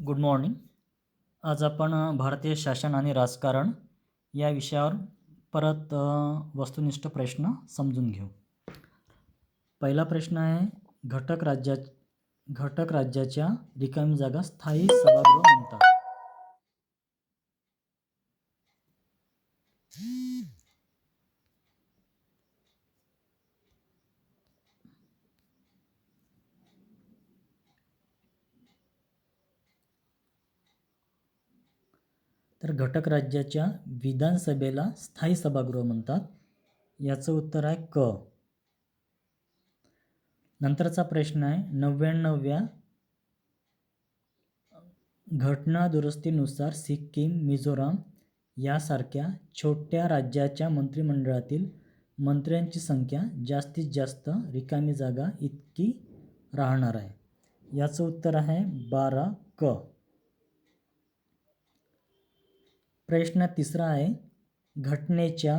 Good morning. आज आपण भारतीय शासन आणि राजकारण या विषयावर परत वस्तुनिष्ठ प्रश्न समजून घेऊ. पहिला प्रश्न आहे, घटक राज्याच्या रिकामी जागा स्थायी सभागृह म्हणतात. तर घटक राज्याच्या विधानसभेला स्थायी सभागृह म्हणतात. याचं उत्तर आहे क. नंतरचा प्रश्न आहे, 99व्या घटना दुरुस्तीनुसार सिक्कीम, मिझोराम यासारख्या छोट्या राज्याच्या मंत्रिमंडळातील मंत्र्यांची संख्या जास्तीत जास्त रिकामी जागा इतकी राहणार आहे. याचं उत्तर आहे 12 क. प्रश्न तिसरा आहे, घटनेच्या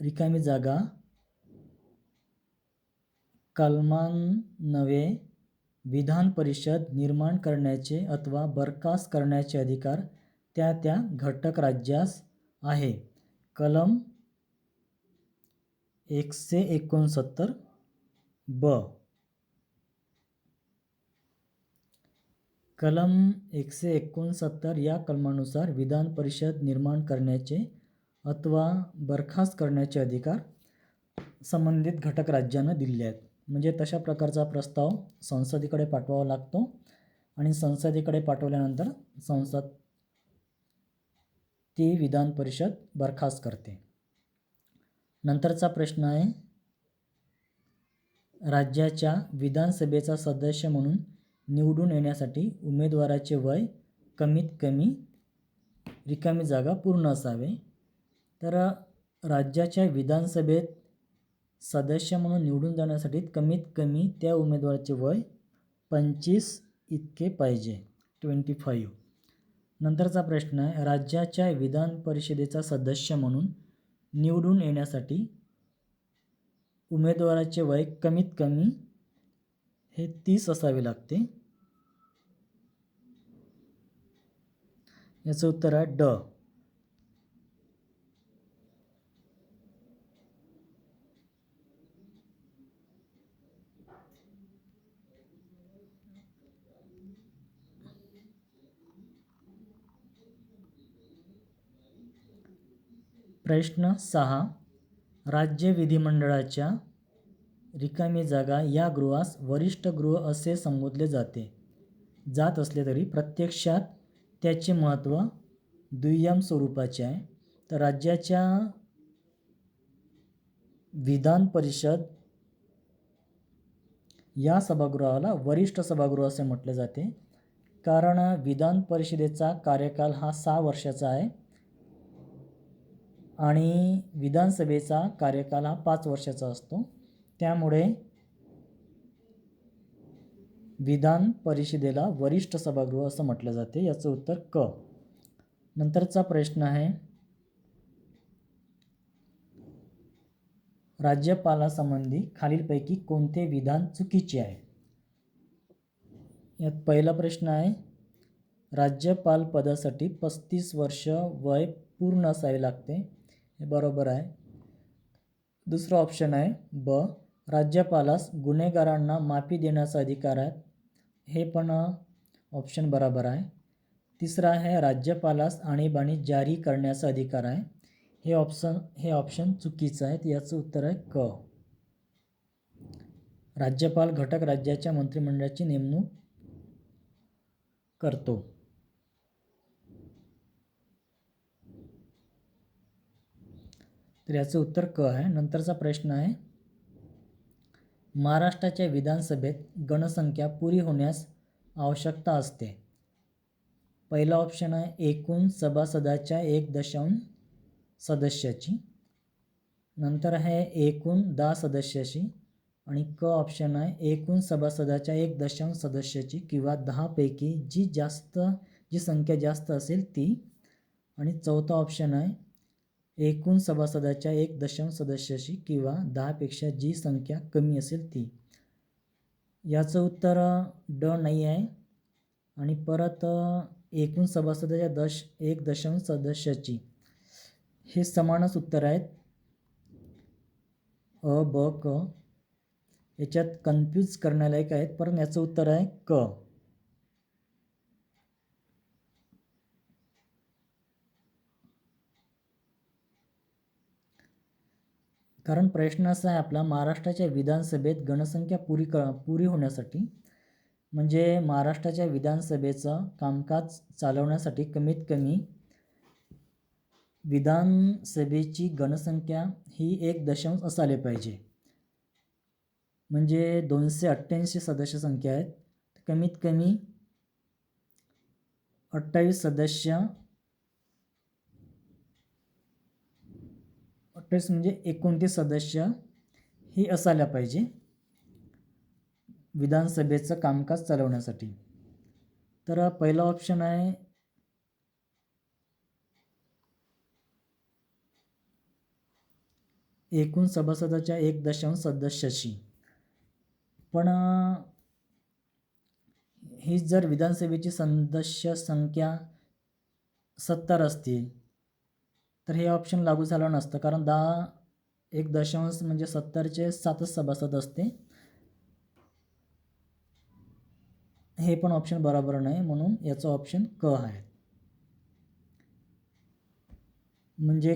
रिकामी जागा कलमान्वये विधान परिषद निर्माण करण्याचे अथवा बरखास्त करण्याचे अधिकार त्या घटक राज्यास आहे. कलम 169 ब. कलम 169 या कलमानुसार विधान परिषद निर्माण करण्याचे अथवा बरखास्त करण्याचे अधिकार संबंधित घटक राज्यांना दिले आहेत. म्हणजे तशा प्रकारचा प्रस्ताव संसदेकडे पाठवावा लागतो आणि संसदेकडे पाठवल्यानंतर संसद ती विधान परिषद बरखास्त करते. नंतरचा प्रश्न आहे, राज्याच्या विधानसभेचा सदस्य म्हणून निवडून येण्यासाठी उमेदवाराचे वय कमीत कमी रिकामी जागा पूर्ण असावे. तर राज्याच्या विधानसभेत सदस्य म्हणून निवडून जाण्यासाठी कमीत कमी त्या उमेदवाराचे वय 25 इतके पाहिजे, 25. नंतरचा प्रश्न आहे, राज्याच्या विधान परिषदेचा सदस्य म्हणून निवडून येण्यासाठी उमेदवाराचे वय कमीत कमी हे 30 असावे लागते. याचं उत्तर आहे ड. प्रश्न 6, राज्य विधिमंडळाच्या रिकामी जागा या गृहास वरिष्ठ गृह असे संबोधले जात असले तरी प्रत्यक्षात त्याचे महत्त्व दुय्यम स्वरूपाचे आहे. तर राज्याच्या विधान परिषद या सभागृहाला वरिष्ठ सभागृह असे म्हटले जाते, कारण विधान परिषदेचा कार्यकाल हा 6 वर्षाचा आहे आणि विधानसभेचा कार्यकाल हा 5 वर्षाचा असतो. त्यामुळे विधान परिषदेला वरिष्ठ सभागृह असं म्हटलं जाते. याचं उत्तर क. नंतरचा प्रश्न आहे, राज्यपालासंबंधी खालीलपैकी कोणते विधान चुकीचे आहे? यात पहिला प्रश्न आहे, राज्यपाल पदासाठी 35 वर्ष वय पूर्ण असावे लागते. हे बरोबर आहे. दुसरा ऑप्शन आहे ब, राज्यपालास गुन्हेगारांना माफी देण्याचा अधिकार आहे. हे पण ऑप्शन बरोबर आहे. तिसरा आहे, राज्यपालास आणीबाणी जारी करण्याचा अधिकार आहे. हे ऑप्शन चुकीचं आहे. याचं उत्तर आहे क. राज्यपाल घटक राज्याच्या मंत्रिमंडळाची नेमणूक करतो. तर याचं उत्तर क आहे. नंतरचा प्रश्न आहे, महाराष्ट्राच्या विधानसभेत गणसंख्या पुरी होण्यास आवश्यकता असते. पहिला ऑप्शन आहे, एकूण सभासदाच्या 1.0 सदस्याची. नंतर आहे एकूण 10 सदस्याची. आणि क ऑप्शन आहे, एकूण सभासदाच्या 1.0 सदस्याची किंवा 10 पैकी जी संख्या जास्त असेल ती. आणि चौथा ऑप्शन आहे, एकूण सभासदाच्या 1.0 सदस्याची किंवा 10 पेक्षा जी संख्या कमी असेल ती. याचं उत्तर ड नाही आहे. आणि परत एकूण सभासदाच्या 1 दशांश सदस्याची, हे समानच उत्तर आहेत, अ, ब, क. याच्यात कन्फ्यूज करण्यालायक आहेत, परंतु याचं उत्तर आहे क. कारण प्रश्न असा आहे आपला, महाराष्ट्राच्या विधानसभेत गणसंख्या पुरी होण्यासाठी, म्हणजे महाराष्ट्राच्या विधानसभेचं कामकाज चालवण्यासाठी कमीत कमी विधानसभेची गणसंख्या ही 1 दशांश असायला पाहिजे. म्हणजे 288 सदस्य संख्या आहेत, कमीत कमी 28 सदस्य, 28 म्हणजे 29 सदस्य ही असायला पाहिजे विधानसभेचं कामकाज चालवण्यासाठी. तर पहिला ऑप्शन आहे एकूण सभासदाच्या 1 दशांश सदस्याची. पण ही जर विधानसभेची सदस्य संख्या 70 असती तर हे ऑप्शन लागू झालं नसतं, कारण 1 दशांश म्हणजे 70चे 7च सभासद असते. हे पण ऑप्शन बरोबर नाही, म्हणून याचं ऑप्शन क आहे. म्हणजे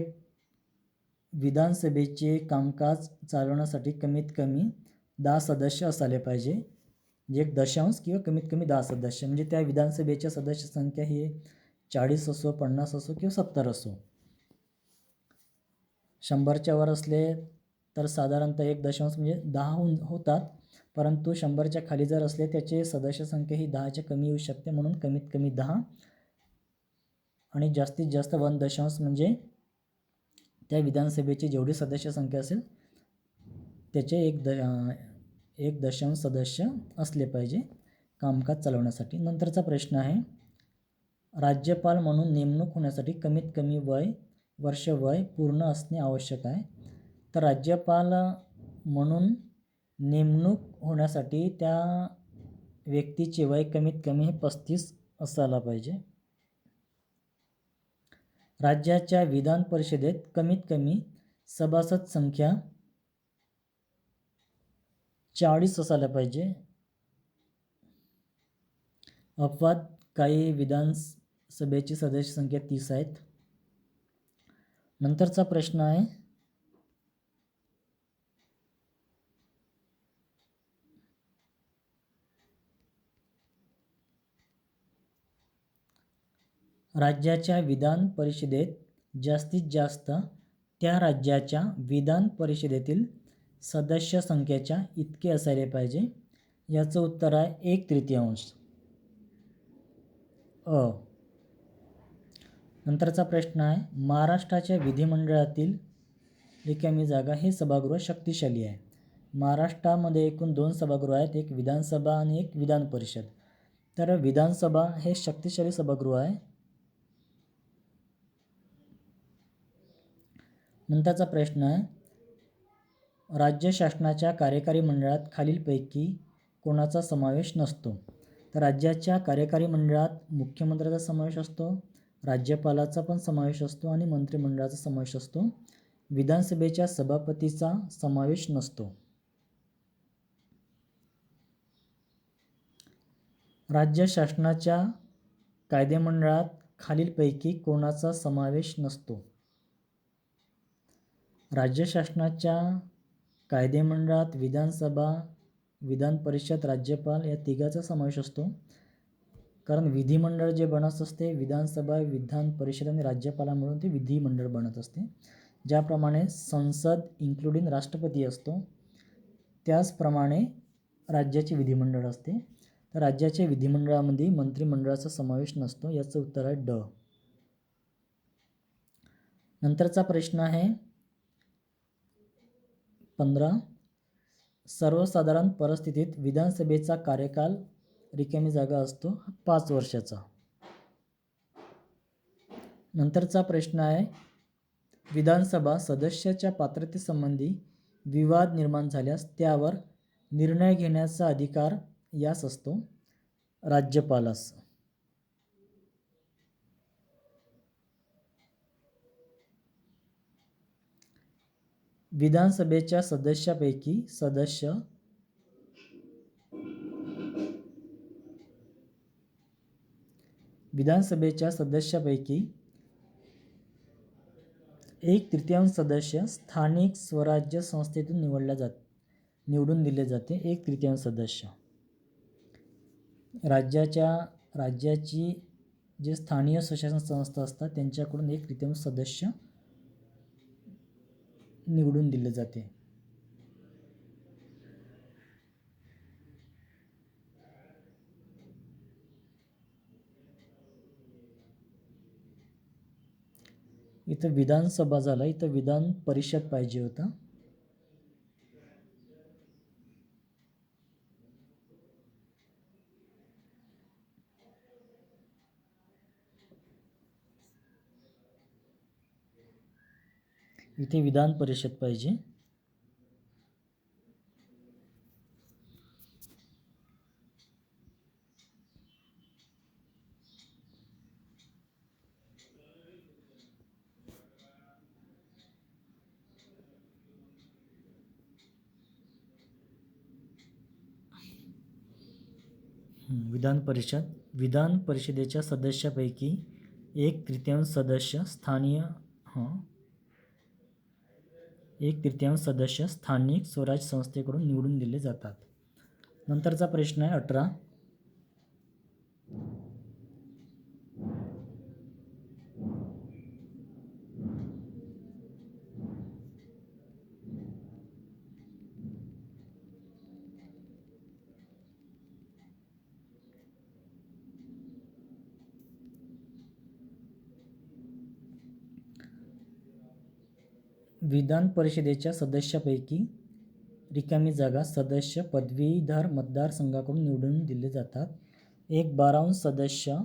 विधानसभेचे कामकाज चालवण्यासाठी कमीत कमी 10 सदस्य असायला पाहिजे, 1 दशांश किंवा कमीत कमी 10 सदस्य. म्हणजे त्या विधानसभेच्या सदस्य संख्या ही 40 असो, 50 असो किंवा 70 असो. 100च्या वर असले तर साधारणतः 1 दशांश म्हणजे 10 होतात, परंतु 100च्या खाली जर असले त्याचे सदस्य संख्या ही 10च्या कमी येऊ शकते, म्हणून कमीत कमी 10 आणि जास्तीत जास्त 1 दशांश म्हणजे त्या विधानसभेची जेवढी सदस्य संख्या असेल त्याचे 1 दशांश सदस्य असले पाहिजे कामकाज चालवण्यासाठी. नंतरचा प्रश्न आहे, राज्यपाल म्हणून नेमणूक होण्यासाठी कमीत कमी वर्ष वय पूर्ण असणे आवश्यक आहे. तर राज्यपाल म्हणून नेमणूक होण्यासाठी त्या व्यक्तीचे वय कमीत कमी 35 असायला पाहिजे. राज्याच्या विधान परिषदेत कमीत कमी सभासद संख्या 40 असायला पाहिजे. अपवाद, काही विधानसभेची सदस्य संख्या 30 आहेत. नंतरचा प्रश्न आहे, राज्याच्या विधान परिषदेत जास्तीत जास्त त्या राज्याच्या विधान परिषदेतील सदस्य संख्येच्या इतके असायला पाहिजे. याचं उत्तर आहे 1/3. अ. नंतरचा प्रश्न आहे, महाराष्ट्राच्या विधिमंडळातील रिकामी जागा हे सभागृह शक्तिशाली आहे. महाराष्ट्रामध्ये एकूण 2 सभागृह आहेत, एक विधानसभा आणि एक विधान परिषद. तर विधानसभा हे शक्तिशाली सभागृह आहे. नंतरचा प्रश्न आहे, राज्य शासनाच्या कार्यकारी मंडळात खालीलपैकी कोणाचा समावेश नसतो. तर राज्याच्या कार्यकारी मंडळात मुख्यमंत्र्याचा समावेश असतो, राज्यपालाचा पण समावेश असतो आणि मंत्रिमंडळाचा समावेश असतो. विधानसभेच्या सभापतीचा समावेश नसतो. राज्य शासनाच्या कायदेमंडळात खालीलपैकी कोणाचा समावेश नसतो. राज्य शासनाच्या कायदेमंडळात विधानसभा, विधान परिषद, राज्यपाल या तिघांचा समावेश असतो. कारण विधिमंडळ जे बनत असते, विधानसभा, विधान परिषद आणि राज्यपाला मिळून ते विधिमंडळ बनत असते. ज्याप्रमाणे संसद इन्क्लुडिंग राष्ट्रपती असतो, त्याचप्रमाणे राज्याचे विधिमंडळ असते. तर राज्याच्या विधिमंडळामध्ये मंत्रिमंडळाचा समावेश नसतो. याचं उत्तर आहे ड. नंतरचा प्रश्न आहे 15. सर्वसाधारण परिस्थितीत विधानसभेचा कार्यकाल रिकामी जागा असतो 5 वर्षाचा. नंतरचा प्रश्न आहे, विधानसभा सदस्याच्या पात्रतेसंबंधी विवाद निर्माण झाल्यास त्यावर निर्णय घेण्याचा अधिकार यास असतो, राज्यपालास. विधानसभेच्या सदस्यापैकी सदस्य विधानसभेच्या सदस्यापैकी एक तृतीयांश सदस्य स्थानिक स्वराज्य संस्थेतून निवडून दिले जाते. एक तृतीयांश सदस्य राज्याची जे स्थानिक स्वशासन संस्था असतात त्यांच्याकडून एक तृतीयांश सदस्य निवडून दिले जाते. इथं विधानसभा झाला, इथं विधान परिषद पाहिजे होता. इथे विधान परिषद पाहिजे. विधान परिषदेच्या सदस्यापैकी एक तृतीयांश सदस्य स्थानिक स्वराज संस्थेकडून निवडून दिले जातात. नंतरचा प्रश्न आहे 18. विधान परिषदेच्या सदस्यापैकी रिकामी जागा सदस्य पदवीधर मतदारसंघाकडून निवडून दिले जातात. 1/12 सदस्य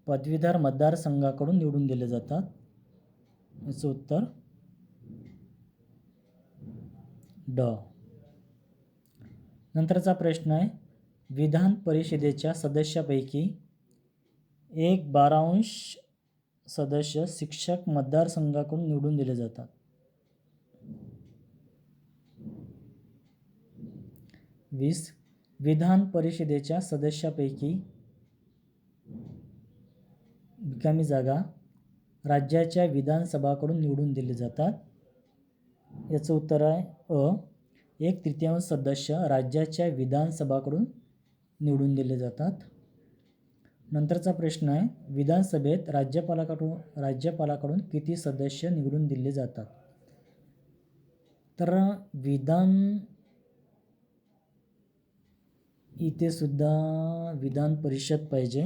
पदवीधर मतदारसंघाकडून निवडून दिले जातात. याचं उत्तर ड. नंतरचा प्रश्न आहे विधान परिषदेच्या सदस्यापैकी 1/12 सदस्य शिक्षक मतदारसंघाकडून निवडून दिले जातात. विधान परिषदेच्या सदस्यापैकी रिकामी जागा राज्याच्या विधानसभाकडून निवडून दिले जातात. याचं उत्तर आहे अ. 1/3 सदस्य राज्याच्या विधानसभाकडून निवडून दिले जातात. नंतरचा प्रश्न आहे विधानसभेत राज्यपालाकडून किती सदस्य निवडून दिले जातात. तर इथे सुद्धा विधान परिषद पाहिजे.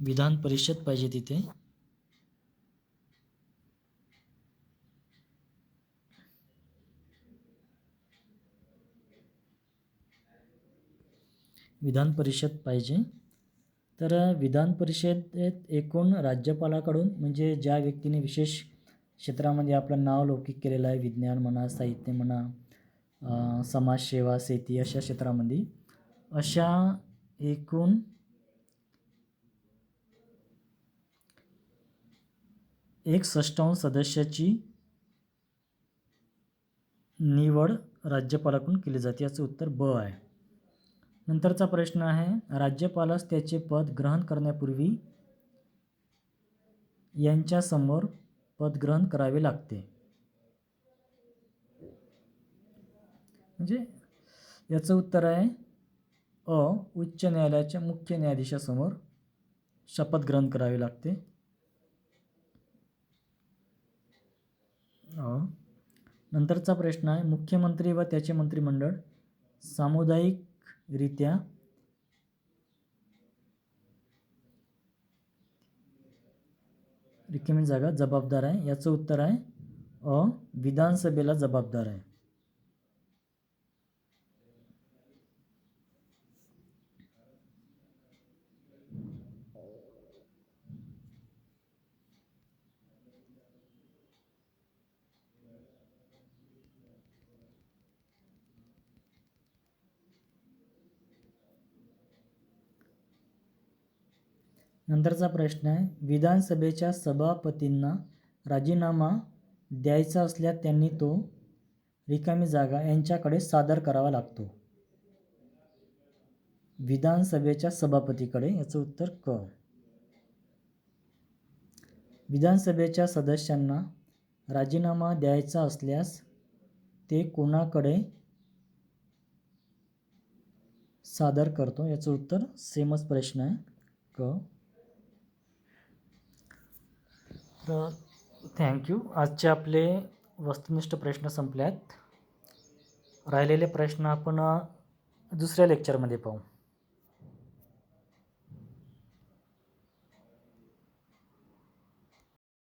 विधान परिषद पाहिजे तिथे. विधान परिषद पाहिजे. तर विधान परिषदेत एकूण राज्यपालाकडून म्हणजे ज्या व्यक्तीने विशेष क्षेत्रामध्ये आपलं नाव लौकिक केलेलं आहे, विज्ञान म्हणा, साहित्य म्हणा, समाजसेवा, शेती अशा क्षेत्रामध्ये अशा एकूण 1/6 सदस्याची निवड राज्यपालाकडून केली जाते. याचं उत्तर ब आहे. नंतरचा प्रश्न आहे राज्यपालास त्याचे पद ग्रहण करण्यापूर्वी यांच्यासमोर पदग्रहण करावे लागते. म्हणजे याचं उत्तर आहे अ. उच्च न्यायालयाच्या मुख्य न्यायाधीशासमोर शपथ ग्रहण करावे लागते. नंतरचा प्रश्न आहे मुख्यमंत्री व त्याचे मंत्रिमंडळ सामुदायिकरित्या रिकामी जागा जबाबदार आहे. याचं उत्तर आहे अ. विधानसभेला जबाबदार आहे. नंतरचा प्रश्न आहे, विधानसभेच्या सभापतींना राजीनामा द्यायचा असल्यास त्यांनी तो रिकामी जागा यांच्याकडे सादर करावा लागतो. विधानसभेच्या सभापतीकडे, याचं उत्तर क. विधानसभेच्या सदस्यांना राजीनामा द्यायचा असल्यास ते कोणाकडे सादर करतो, याचं उत्तर सेमच प्रश्न आहे क. तर थँक्यू. आजचे आपले वस्तुनिष्ठ प्रश्न संपले आहेत. राहिलेले प्रश्न आपण दुसऱ्या लेक्चरमध्ये पाहू.